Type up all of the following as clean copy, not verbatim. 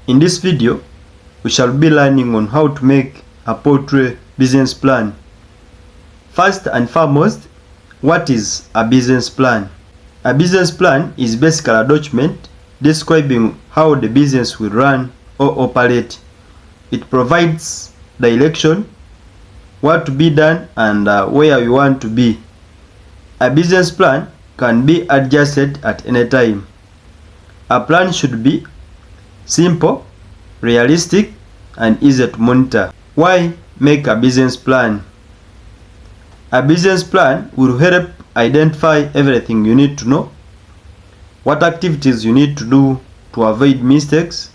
In this video, we shall be learning on how to make a poultry business plan. First and foremost, what is a business plan? A business plan is basically a document describing how the business will run or operate. It provides direction, what to be done, and where you want to be. A business plan can be adjusted at any time. A plan should be simple, realistic, and easy to monitor. Why make a business plan? A business plan will help identify everything you need to know, what activities you need to do to avoid mistakes,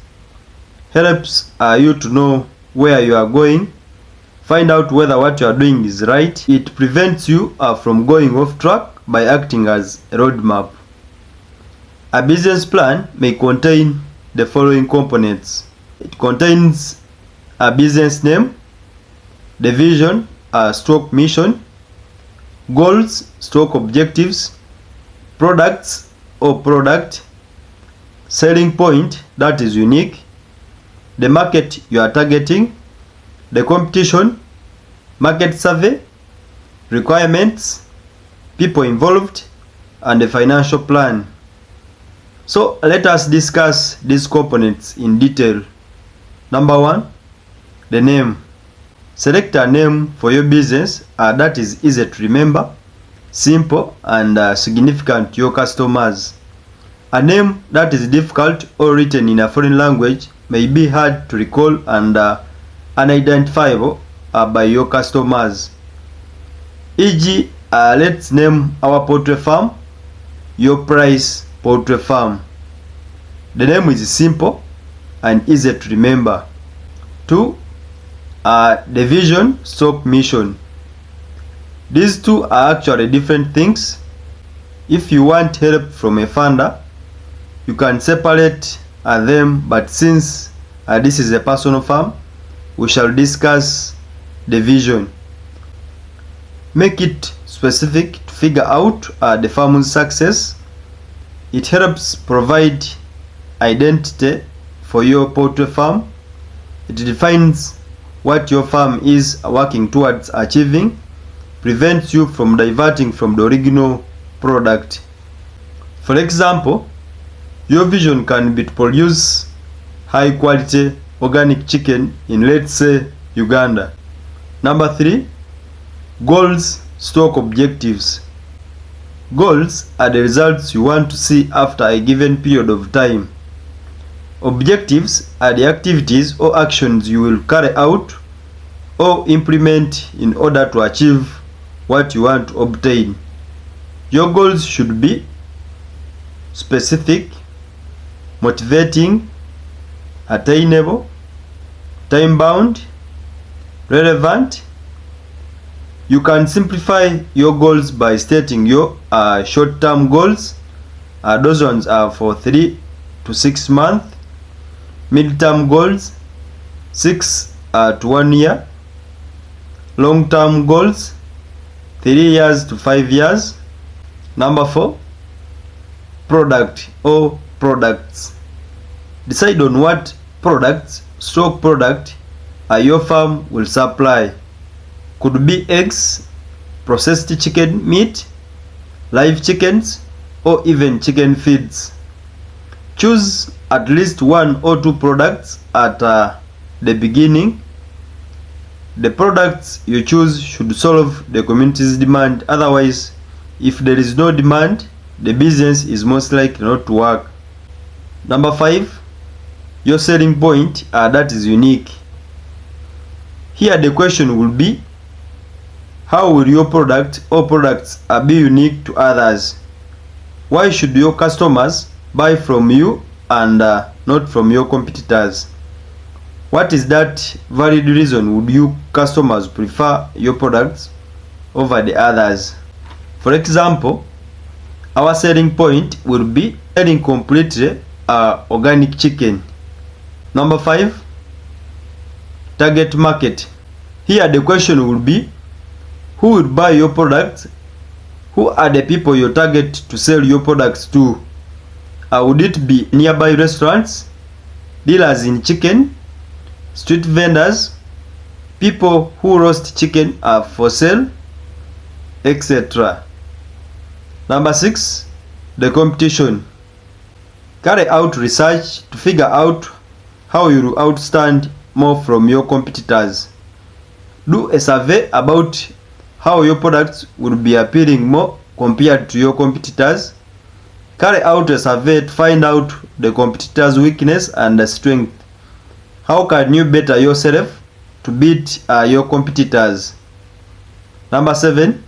helps you to know where you are going, find out whether what you are doing is right. It prevents you from going off track by acting as a roadmap. A business plan may contain the following components. It contains a business name, the vision, stroke mission, goals, stroke objectives, products or product, selling point that is unique, the market you are targeting, the competition, market survey, requirements, people involved, and the financial plan. So let us discuss these components in detail. Number one, the name. Select a name for your business that is easy to remember, simple, and significant to your customers. A name that is difficult or written in a foreign language may be hard to recall and unidentifiable by your customers. E.g., let's name our poultry farm Your Price Poultry Farm. The name is simple and easy to remember. 2. The vision stroke mission. These two are actually different things. If you want help from a funder, you can separate them, but since this is a personal farm, we shall discuss the vision. Make it specific to figure out the farm's success. It helps provide identity for your poultry farm. It defines what your farm is working towards achieving, prevents you from diverting from the original product. For example, your vision can be to produce high quality organic chicken in, let's say, Uganda. Number 3, goals stroke objectives. Goals are the results you want to see after a given period of time. Objectives are the activities or actions you will carry out or implement in order to achieve what you want to obtain. Your goals should be specific, motivating, attainable, time-bound, relevant. You can simplify your goals by stating your short-term goals. Those ones are for 3 to 6 months. Mid-term goals, 6 to 1 year. Long-term goals, 3 years to 5 years. Number 4, product or products. Decide on what products stroke product your farm will supply. Could be eggs, processed chicken meat, live chickens, or even chicken feeds. Choose at least 1 or 2 products at the beginning. The products you choose should solve the community's demand. Otherwise, if there is no demand, the business is most likely not to work. Number 5, your selling point that is unique. Here the question will be, how will your product or products be unique to others? Why should your customers buy from you and not from your competitors? What is that valid reason would you customers prefer your products over the others? For example, our selling point will be selling completely organic chicken. Number 5, target market. Here the question will be, who will buy your products? Who are the people you target to sell your products to? Would it be nearby restaurants, dealers in chicken, street vendors, people who roast chicken are for sale, etc. Number 6, the competition. Carry out research to figure out how you will outstand more from your competitors. Do a survey about how your products will be appealing more compared to your competitors. Carry out a survey to find out the competitors' weakness and strength. How can you better yourself to beat your competitors? Number 7,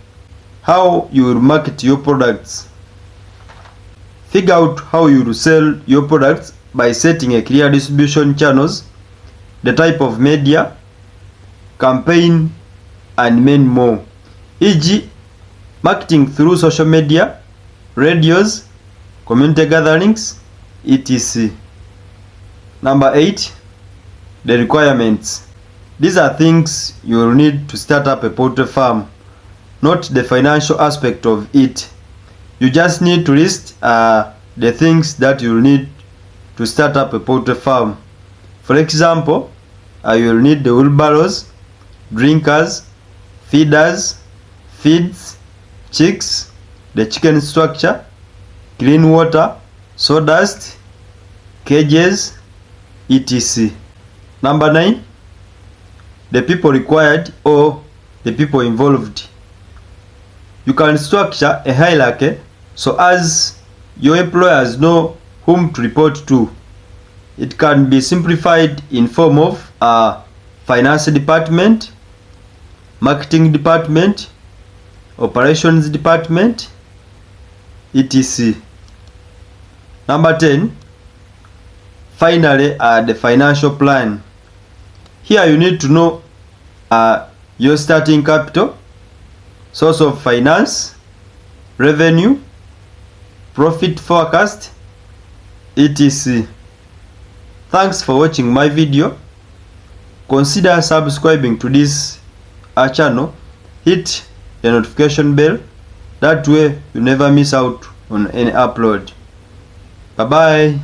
how you will market your products. Figure out how you will sell your products by setting a clear distribution channels, the type of media, campaign, and many more, e.g. marketing through social media, radios, community gatherings, etc. Number 8, the requirements. These are things you will need to start up a poultry farm, not the financial aspect of it. You just need to list the things that you will need to start up a poultry farm. For example, you will need the wheelbarrows, drinkers, feeders, feeds, chicks, the chicken structure, clean water, sawdust, cages, etc. Number 9, the people required or the people involved. You can structure a hierarchy so as your employers know whom to report to. It can be simplified in form of finance department, marketing department, operations department, etc. Number 10, finally, the financial plan. Here you need to know your starting capital, source of finance, revenue, profit forecast, etc. Thanks for watching my video. Consider subscribing to this channel. Hit the notification bell. That way you never miss out on any upload. Bye bye.